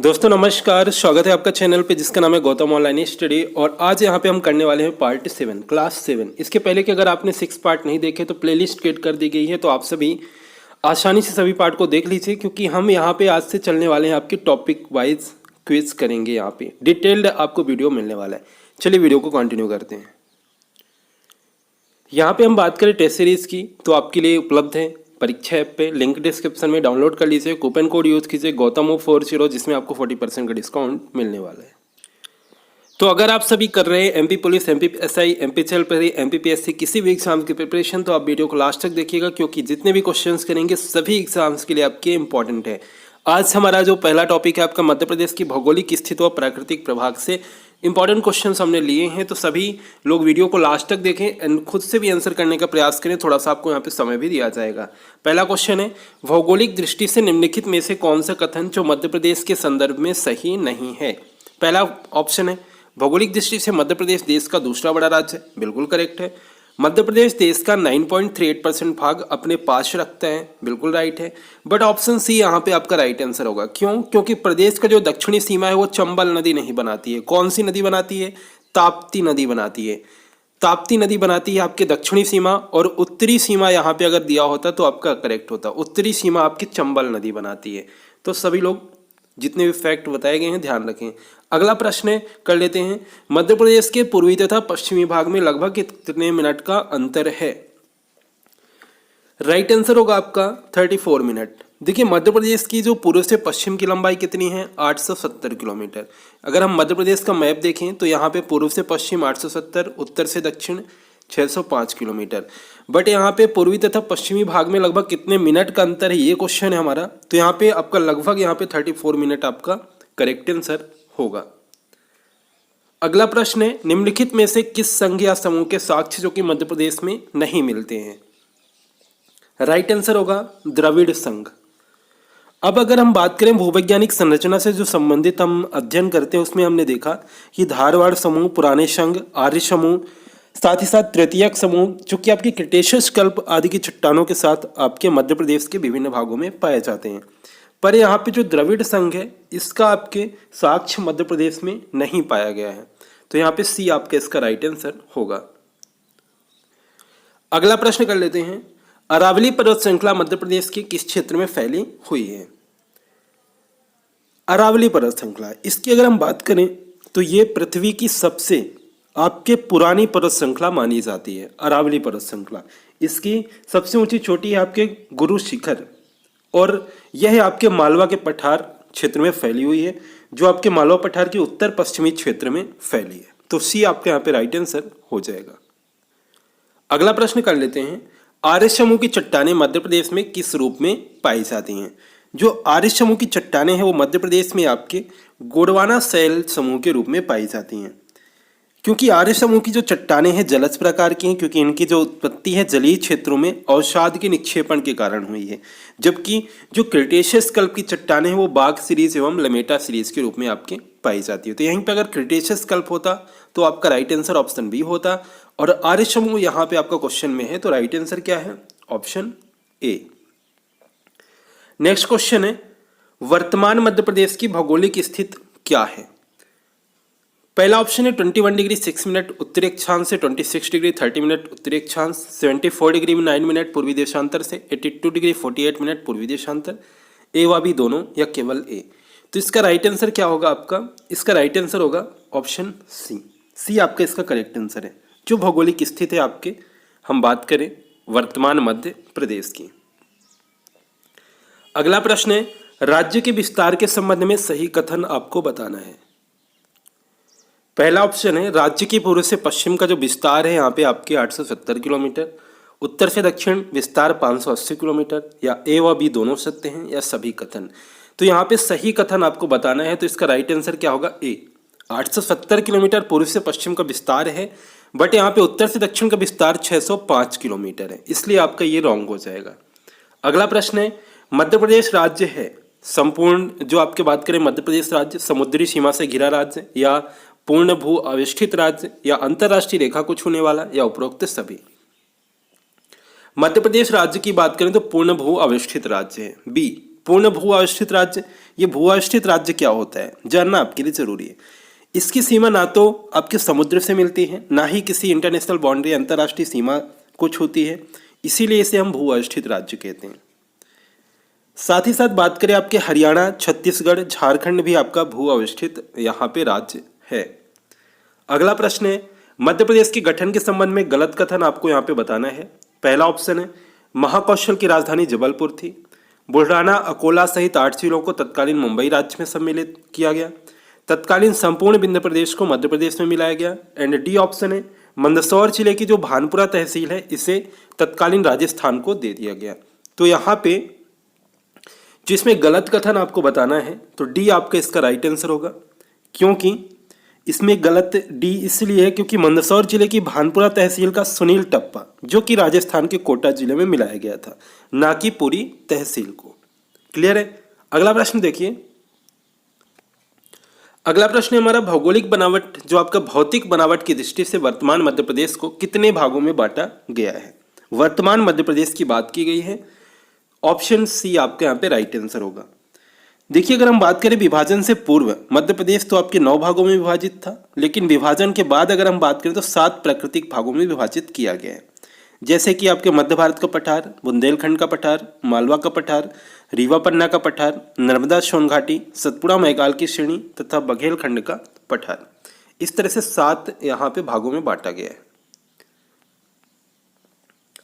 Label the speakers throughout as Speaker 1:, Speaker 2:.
Speaker 1: दोस्तों नमस्कार, स्वागत है आपका चैनल पे जिसका नाम है गौतम ऑनलाइन स्टडी। और आज यहाँ पे हम करने वाले हैं पार्ट 7 क्लास 7। इसके पहले कि अगर आपने 6 पार्ट नहीं देखे तो प्लेलिस्ट क्रिएट कर दी गई है, तो आप सभी आसानी से सभी पार्ट को देख लीजिए, क्योंकि हम यहाँ पे आज से चलने वाले हैं आपके टॉपिक वाइज क्विज करेंगे। यहाँ पे डिटेल्ड आपको वीडियो मिलने वाला है। चलिए वीडियो को कंटिन्यू करते हैं। यहाँ पे हम बात करें टेस्ट सीरीज की, तो आपके लिए उपलब्ध है परीक्षा ऐप पे, लिंक डिस्क्रिप्शन में डाउनलोड कर लीजिए। कूपन कोड यूज़ कीजिए गौतमो40, जिसमें आपको 40% का डिस्काउंट मिलने वाला है। तो अगर आप सभी कर रहे हैं MP police, MP SI, MP चलपरी, एमपीपीएससी किसी भी एग्जाम की प्रिपरेशन, तो आप वीडियो को लास्ट तक देखिएगा, क्योंकि जितने भी क्वेश्चंस करेंगे सभी एग्जाम्स के लिए आपके इंपॉर्टेंट है। आज हमारा जो पहला टॉपिक है आपका मध्य प्रदेश की भौगोलिक स्थिति व प्राकृतिक प्रभाग से इंपॉर्टेंट क्वेश्चंस हमने लिए हैं। तो सभी लोग वीडियो को लास्ट तक देखें एंड खुद से भी आंसर करने का प्रयास करें। थोड़ा सा आपको यहाँ पे समय भी दिया जाएगा। पहला क्वेश्चन है, भौगोलिक दृष्टि से निम्नलिखित में से कौन सा कथन जो मध्य प्रदेश के संदर्भ में सही नहीं है। पहला ऑप्शन है, भौगोलिक दृष्टि से मध्य प्रदेश देश का दूसरा बड़ा राज्य है। बिल्कुल करेक्ट है। मध्य प्रदेश देश का 9.38% भाग अपने पास रखता है। बिल्कुल राइट है। बट ऑप्शन सी यहाँ पे आपका राइट आंसर होगा। क्यों? क्योंकि प्रदेश का जो दक्षिणी सीमा है वो चंबल नदी नहीं बनाती है। कौन सी नदी बनाती है? ताप्ती नदी बनाती है। ताप्ती नदी बनाती है आपके दक्षिणी सीमा, और उत्तरी सीमा यहाँ पे अगर दिया होता तो आपका करेक्ट होता। उत्तरी सीमा आपकी चंबल नदी बनाती है। तो सभी लोग जितने भी फैक्ट बताए गए हैं ध्यान रखें। अगला प्रश्न कर लेते हैं, मध्य प्रदेश के पूर्वी तथा पश्चिमी भाग में लगभग कितने मिनट का अंतर है। राइट आंसर होगा आपका 34 मिनट। देखिए मध्य प्रदेश की जो पूर्व से पश्चिम की लंबाई कितनी है? 870 किलोमीटर। अगर हम मध्य प्रदेश का मैप देखें तो यहाँ पे पूर्व से पश्चिम 870, उत्तर से दक्षिण 605 किलोमीटर। बट यहाँ पे पूर्वी तथा पश्चिमी भाग में लगभग कितने मिनट का अंतर है, ये क्वेश्चन है हमारा। तो यहाँ पे आपका लगभग यहाँ पे 34 मिनट आपका करेक्ट आंसर होगा। अगला प्रश्न है, निम्नलिखित में से किस संघ या समूह के साक्ष्य जो कि मध्य प्रदेश में नहीं मिलते हैं। राइट आंसर होगा द्रविड़ संघ। अब अगर हम बात करें भूवैज्ञानिक संरचना से जो संबंधित हम अध्ययन करते हैं, उसमें हमने देखा कि धारवाड़ समूह, पुराने संघ, आर्य समूह, साथ ही साथ तृतीयक समूह जो कि आपके क्रिटेशियस कल्प आदि की चट्टानों के साथ आपके मध्य प्रदेश के विभिन्न भागों में पाए जाते हैं। पर यहाँ पे जो द्रविड़ संघ है इसका आपके साक्ष्य मध्य प्रदेश में नहीं पाया गया है। तो यहाँ पे सी आपका इसका राइट आंसर होगा। अगला प्रश्न कर लेते हैं, अरावली पर्वत श्रृंखला मध्य प्रदेश के किस क्षेत्र में फैली हुई है। अरावली पर्वत श्रृंखला, इसकी अगर हम बात करें तो ये पृथ्वी की सबसे आपके पुरानी पर्वत श्रृंखला मानी जाती है। अरावली पर्वत श्रृंखला, इसकी सबसे ऊंची चोटी है आपके गुरु शिखर, और यह आपके मालवा के पठार क्षेत्र में फैली हुई है, जो आपके मालवा पठार के उत्तर पश्चिमी क्षेत्र में फैली है। तो सी आपके यहाँ पे राइट आंसर हो जाएगा। अगला प्रश्न कर लेते हैं, आर्य समूह की चट्टानें मध्य प्रदेश में किस रूप में पाई जाती हैं। जो आर्य समूह की चट्टानें हैं वो मध्य प्रदेश में आपके गोंडवाना शैल समूह के रूप में पाई जाती हैं। क्योंकि आर्य समूह की जो चट्टानें हैं जलज प्रकार की हैं, क्योंकि इनकी जो उत्पत्ति है जलीय क्षेत्रों में अवसाद के निक्षेपण के कारण हुई है। जबकि जो क्रिटेशियस कल्प की चट्टानें हैं वो बाघ सीरीज एवं लमेटा सीरीज के रूप में आपके पाई जाती है। तो यहीं पर अगर क्रिटेशियस कल्प होता तो आपका राइट आंसर ऑप्शन बी होता, और आर्य समूह यहाँ पे आपका क्वेश्चन में है, तो राइट आंसर क्या है? Option A. नेक्स्ट क्वेश्चन है, वर्तमान मध्य प्रदेश की भौगोलिक स्थिति क्या है। पहला ऑप्शन है 21 डिग्री 6 मिनट उत्तरी अक्षांश से, 26 डिग्री 30 मिनट उत्तरी अक्षांश, 74 डिग्री 9 मिनट पूर्वी देशांतर से, 82 डिग्री 48 मिनट पूर्वी देशांतर। ए व बी दोनों या केवल ए। तो इसका राइट आंसर क्या होगा आपका? इसका राइट आंसर होगा ऑप्शन सी। सी आपका इसका करेक्ट आंसर है। जो भौगोलिक स्थिति है आपके, हम बात करें वर्तमान मध्य प्रदेश की। अगला प्रश्न है, राज्य के विस्तार के संबंध में सही कथन आपको बताना है। पहला ऑप्शन है, राज्य की पूर्व से पश्चिम का जो विस्तार है यहाँ पे आपके 870 किलोमीटर, उत्तर से दक्षिण विस्तार 580 किलोमीटर, या ए व बी दोनों सत्य हैं, या सभी कथन। तो यहाँ पे सही कथन आपको बताना है। तो इसका राइट आंसर क्या होगा? ए। 870 किलोमीटर पूर्व से पश्चिम का विस्तार है, बट यहाँ पे उत्तर से दक्षिण का विस्तार 605 किलोमीटर है, इसलिए आपका ये रॉन्ग हो जाएगा। अगला प्रश्न है, मध्य प्रदेश राज्य है संपूर्ण, जो आपके बात करें मध्य प्रदेश राज्य समुद्री सीमा से घिरा राज्य, या पूर्ण भू अविष्ठित राज्य, या अंतरराष्ट्रीय रेखा को छूने वाला, या उपरोक्त सभी। मध्य प्रदेश राज्य की बात करें तो पूर्ण भू अविष्ठित राज्य है। बी पूर्ण भू अवस्थित राज्य। ये भू अवस्थित राज्य क्या होता है जानना आपके लिए जरूरी है। इसकी सीमा ना तो आपके समुद्र से मिलती है, ना ही किसी इंटरनेशनल बाउंड्री अंतर्राष्ट्रीय सीमा को छूती है, इसीलिए इसे हम भू अवस्थित राज्य कहते हैं। साथ ही साथ बात करें आपके हरियाणा, छत्तीसगढ़, झारखंड भी आपका भू अवस्थित यहाँ पे राज्य है। अगला प्रश्न है, मध्य प्रदेश के गठन के संबंध में गलत कथन आपको यहाँ पे बताना है। पहला ऑप्शन है, महाकौशल की राजधानी जबलपुर थी। बुल्ढाना, अकोला सहित 8 जिलों को तत्कालीन मुंबई राज्य में सम्मिलित किया गया। तत्कालीन संपूर्ण विंध्य प्रदेश को मध्य प्रदेश में मिलाया गया। एंड डी ऑप्शन है, मंदसौर जिले की जो भानपुरा तहसील है इसे तत्कालीन राजस्थान को दे दिया गया। तो यहाँ पे जिसमें गलत कथन आपको बताना है तो डी आपका इसका राइट आंसर होगा, क्योंकि इसमें गलत डी इसलिए है क्योंकि मंदसौर जिले की भानपुरा तहसील का सुनील टप्पा जो कि राजस्थान के कोटा जिले में मिलाया गया था, ना कि पूरी तहसील को। क्लियर है। अगला प्रश्न देखिए। अगला प्रश्न है हमारा, भौगोलिक बनावट जो आपका भौतिक बनावट की दृष्टि से वर्तमान मध्य प्रदेश को कितने भागों में बांटा गया है। वर्तमान मध्य प्रदेश की बात की गई है। ऑप्शन सी आपके यहाँ पे राइट आंसर होगा। देखिए, अगर हम बात करें विभाजन से पूर्व मध्य प्रदेश तो आपके 9 भागों में विभाजित था, लेकिन विभाजन के बाद अगर हम बात करें तो 7 प्राकृतिक भागों में विभाजित किया गया है। जैसे कि आपके मध्य भारत का पठार, बुंदेलखंड का पठार, मालवा का पठार, रीवा पन्ना का पठार, नर्मदा सोन घाटी, सतपुड़ा मैकाल की श्रेणी तथा बघेलखंड का पठार। इस तरह से 7 यहाँ पे भागों में बांटा गया है।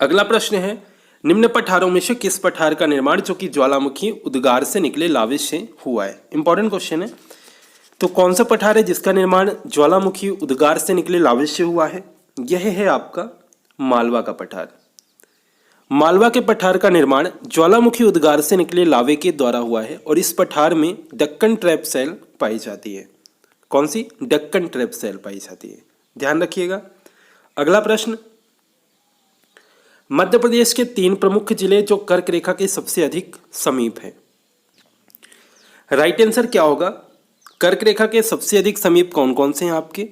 Speaker 1: अगला प्रश्न है, निम्न पठारों में से किस पठार का निर्माण जो कि ज्वालामुखी उद्गार से निकले लावे से हुआ है। इंपॉर्टेंट क्वेश्चन है। तो कौन सा पठार है जिसका निर्माण ज्वालामुखी उद्गार से निकले लावे से हुआ है। यह है आपका मालवा का पठार। मालवा के पठार का निर्माण ज्वालामुखी उद्गार से निकले लावे के द्वारा हुआ है और इस पठार में डक्कन ट्रैप सेल पाई जाती है। कौन सी? डक्कन ट्रैप सेल पाई जाती है, ध्यान रखिएगा। अगला प्रश्न, मध्य प्रदेश के 3 प्रमुख जिले जो कर्क रेखा के सबसे अधिक समीप है। राइट आंसर क्या होगा? कर्क रेखा के सबसे अधिक समीप कौन कौन से हैं आपके?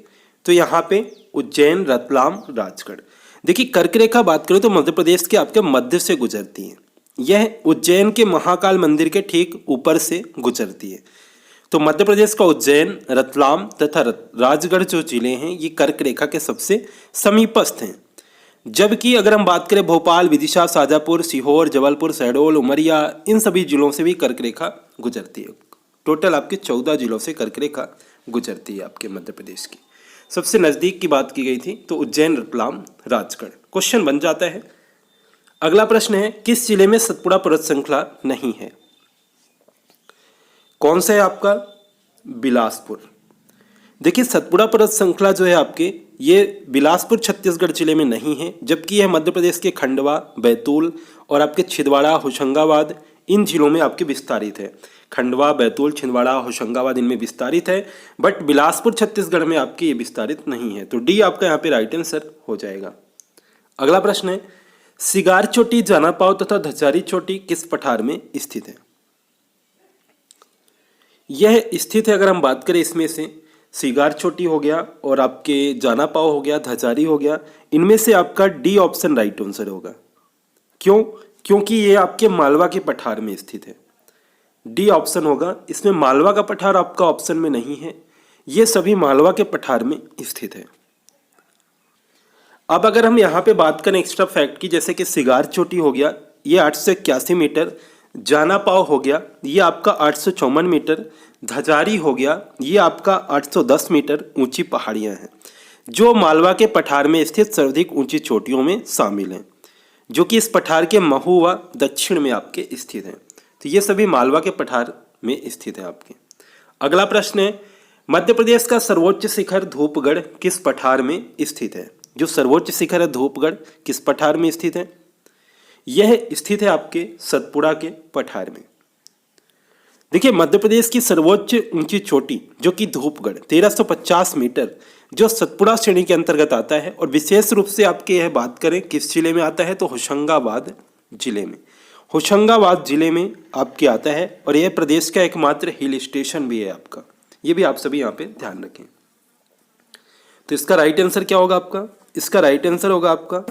Speaker 1: तो यहाँ पे उज्जैन, रतलाम, राजगढ़। देखिए, कर्क रेखा बात करें तो मध्य प्रदेश के आपके मध्य से गुजरती है। यह उज्जैन के महाकाल मंदिर के ठीक ऊपर से गुजरती है। तो मध्य प्रदेश का उज्जैन, रतलाम तथा राजगढ़ जो जिले हैं ये कर्क रेखा के सबसे समीपस्थ हैं। जबकि अगर हम बात करें भोपाल, विदिशा, शाजापुर, सीहोर, जबलपुर, शहडोल, उमरिया, इन सभी जिलों से भी कर्क रेखा गुजरती है। टोटल आपके 14 जिलों से कर्क रेखा गुजरती है आपके मध्य प्रदेश की। सबसे नज़दीक की बात की गई थी तो उज्जैन, रतलाम, राजगढ़। क्वेश्चन बन जाता है। अगला प्रश्न है, किस जिले में सतपुड़ा पर्वत श्रृंखला नहीं है? कौन सा है आपका? बिलासपुर। देखिए, सतपुड़ा पर्वत श्रृंखला जो है आपके ये बिलासपुर छत्तीसगढ़ जिले में नहीं है, जबकि यह मध्य प्रदेश के खंडवा, बैतूल और आपके छिंदवाड़ा, होशंगाबाद इन जिलों में आपके विस्तारित है। खंडवा, बैतूल, छिंदवाड़ा, होशंगाबाद इनमें विस्तारित है, बट बिलासपुर छत्तीसगढ़ में आपके ये विस्तारित नहीं है। तो डी आपका यहाँ पे राइट आंसर हो जाएगा। अगला प्रश्न है, सिगार चोटी, जाना पाव तथा धजारी चोटी किस पठार में स्थित है? यह स्थित है, अगर हम बात करें इसमें से सिगार चोटी हो गया और आपके जाना पाव हो गया, धजारी हो गया, इनमें से आपका डी ऑप्शन राइट आंसर होगा। क्यों? क्योंकि ये आपके मालवा के पठार में स्थित है। डी ऑप्शन होगा। इसमें मालवा का पठार आपका ऑप्शन में नहीं है, ये सभी मालवा के पठार में स्थित है। अब अगर हम यहाँ पे बात करें एक्स्ट्रा फैक्ट की, जैसे कि सिगार चोटी हो गया ये 881 मीटर, जाना पाव हो गया ये आपका 854 मीटर, धजारी हो गया ये आपका 810 मीटर ऊंची पहाड़ियां हैं जो मालवा के पठार में स्थित सर्वाधिक ऊंची चोटियों में शामिल हैं, जो कि इस पठार के महुआ दक्षिण में आपके स्थित हैं। तो ये सभी मालवा के पठार में स्थित है आपके। अगला प्रश्न है, मध्य प्रदेश का सर्वोच्च शिखर धूपगढ़ किस पठार में स्थित है? जो सर्वोच्च शिखर है धूपगढ़ किस पठार में स्थित है? यह स्थित है आपके सतपुड़ा के पठार में। देखिए, मध्य प्रदेश की सर्वोच्च ऊंची चोटी जो कि धूपगढ़ 1350 मीटर जो सतपुड़ा श्रेणी के अंतर्गत आता है, और विशेष रूप से आपके यह बात करें किस जिले में आता है तो होशंगाबाद जिले में। होशंगाबाद जिले में आपके आता है और यह प्रदेश का एकमात्र हिल स्टेशन भी है आपका। ये भी आप सभी यहाँ पे ध्यान रखें। तो इसका राइट आंसर क्या होगा आपका? इसका राइट आंसर होगा आपका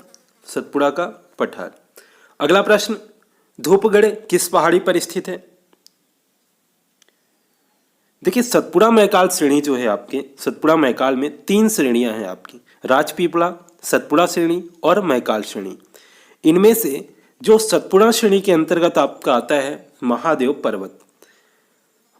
Speaker 1: सतपुड़ा का पठार। अगला प्रश्न, धूपगढ़ किस पहाड़ी पर स्थित है? देखिए सतपुड़ा मैकाल श्रेणी जो है आपके, सतपुड़ा मैकाल में 3 श्रेणियां हैं आपकी, राजपीपला, सतपुड़ा श्रेणी और मैकाल श्रेणी। इनमें से जो सतपुड़ा श्रेणी के अंतर्गत आपका आता है महादेव पर्वत।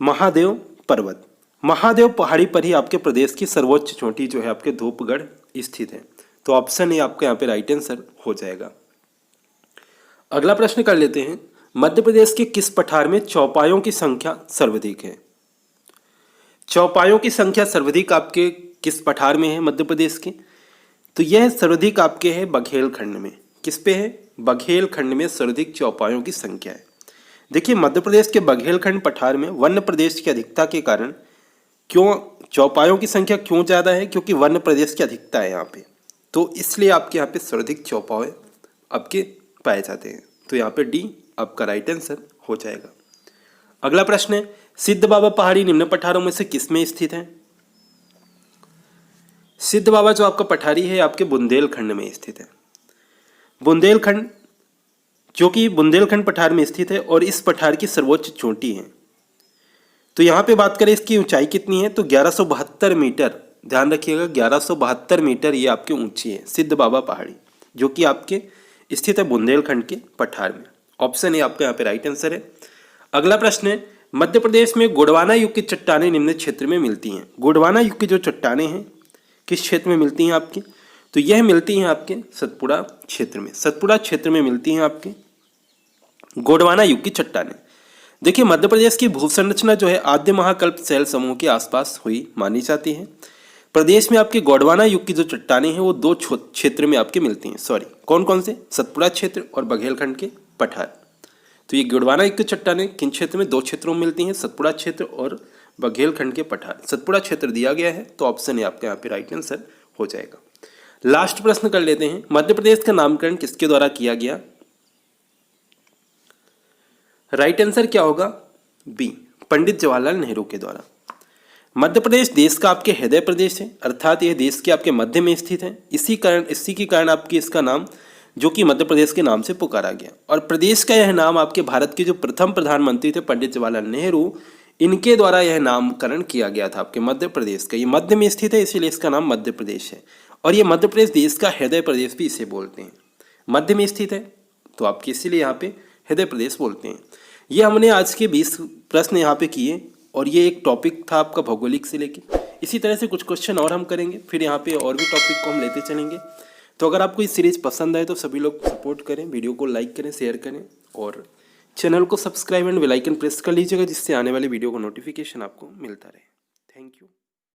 Speaker 1: महादेव पर्वत, महादेव पहाड़ी पर ही आपके प्रदेश की सर्वोच्च चोटी जो है आपके धूपगढ़ स्थित है। तो ऑप्शन ए आपका यहाँ पे राइट आंसर हो जाएगा। अगला प्रश्न कर लेते हैं, मध्य प्रदेश के किस पठार में चौपायों की संख्या सर्वाधिक है? चौपायों की संख्या सर्वाधिक आपके किस पठार में है मध्य प्रदेश के? तो यह सर्वाधिक आपके है बघेल खंड में। किस पे है? बघेल खंड में सर्वाधिक चौपायों की संख्या है। देखिए मध्य प्रदेश के बघेलखंड पठार में वन्य प्रदेश की अधिकता के कारण क्यों चौपायों की संख्या क्यों ज़्यादा है? क्योंकि वन्य प्रदेश की अधिकता है यहाँ पे, तो इसलिए आपके यहाँ पे सर्वाधिक चौपाए आपके पाए जाते हैं। तो यहाँ पे डी आपका राइट आंसर हो जाएगा। अगला प्रश्न है, सिद्ध बाबा पहाड़ी निम्न पठारों में से किस में स्थित है? सिद्ध बाबा जो आपका पठारी है आपके बुंदेलखंड में स्थित है। बुंदेलखंड जो कि बुंदेलखंड पठार में स्थित है और इस पठार की सर्वोच्च चोटी है। तो यहाँ पे बात करें इसकी ऊंचाई कितनी है, तो 1172 मीटर, ध्यान रखिएगा 1172 मीटर ये आपकी ऊंची है सिद्ध बाबा पहाड़ी, जो कि आपके स्थित है बुंदेलखंड के पठार में। ऑप्शन ए आपका यहाँ पे राइट आंसर है। अगला प्रश्न है, मध्य प्रदेश में गोंडवाना युग की चट्टानें निम्न क्षेत्र में मिलती हैं। गोंडवाना युग की जो चट्टानें हैं किस क्षेत्र में मिलती हैं आपकी? तो यह मिलती हैं आपके सतपुड़ा क्षेत्र में। सतपुड़ा क्षेत्र में मिलती हैं आपके गोंडवाना युग की चट्टानें। देखिए मध्य प्रदेश की भू संरचना जो है आद्य महाकल्प शैल समूह के आसपास हुई मानी जाती है। प्रदेश में आपके गोंडवाना युग की जो चट्टानें हैं वो 2 क्षेत्र में आपके मिलती हैं। सॉरी, कौन कौन से? सतपुड़ा क्षेत्र और बघेलखंड के पठार। तो ये गोंडवाना युग की चट्टानें किन क्षेत्र में? 2 क्षेत्रों में मिलती हैं, सतपुड़ा क्षेत्र और बघेलखंड के पठार। सतपुड़ा क्षेत्र दिया गया है, तो ऑप्शन ए आपका यहाँ पे राइट आंसर हो जाएगा। लास्ट प्रश्न कर लेते हैं, मध्य प्रदेश का नामकरण किसके द्वारा किया गया? राइट आंसर क्या होगा? बी, पंडित जवाहरलाल नेहरू के द्वारा। मध्य प्रदेश देश का आपके हृदय प्रदेश है, अर्थात यह देश के आपके मध्य में स्थित है। इसी के कारण आपकी इसका नाम जो कि मध्य प्रदेश के नाम से पुकारा गया। और प्रदेश का यह नाम आपके भारत के जो प्रथम प्रधानमंत्री थे पंडित जवाहरलाल नेहरू, इनके द्वारा यह नामकरण किया गया था आपके मध्य प्रदेश का। ये मध्य में स्थित है इसीलिए इसका नाम मध्य प्रदेश है। और ये मध्य प्रदेश देश का हृदय प्रदेश भी इसे बोलते हैं। मध्य में स्थित है तो आपके इसीलिए यहाँ पे हृदय प्रदेश बोलते हैं। ये हमने आज के 20 प्रश्न यहाँ पे किए और ये एक टॉपिक था आपका भौगोलिक से लेके। इसी तरह से कुछ क्वेश्चन और हम करेंगे, फिर यहाँ पे और भी टॉपिक को हम लेते चलेंगे। तो अगर आपको इस सीरीज पसंद आए तो सभी लोग सपोर्ट करें, वीडियो को लाइक करें, शेयर करें और चैनल को subscribe and bell icon press कर लीजिएगा, जिससे आने वाले वीडियो का नोटिफिकेशन आपको मिलता रहे। Thank you.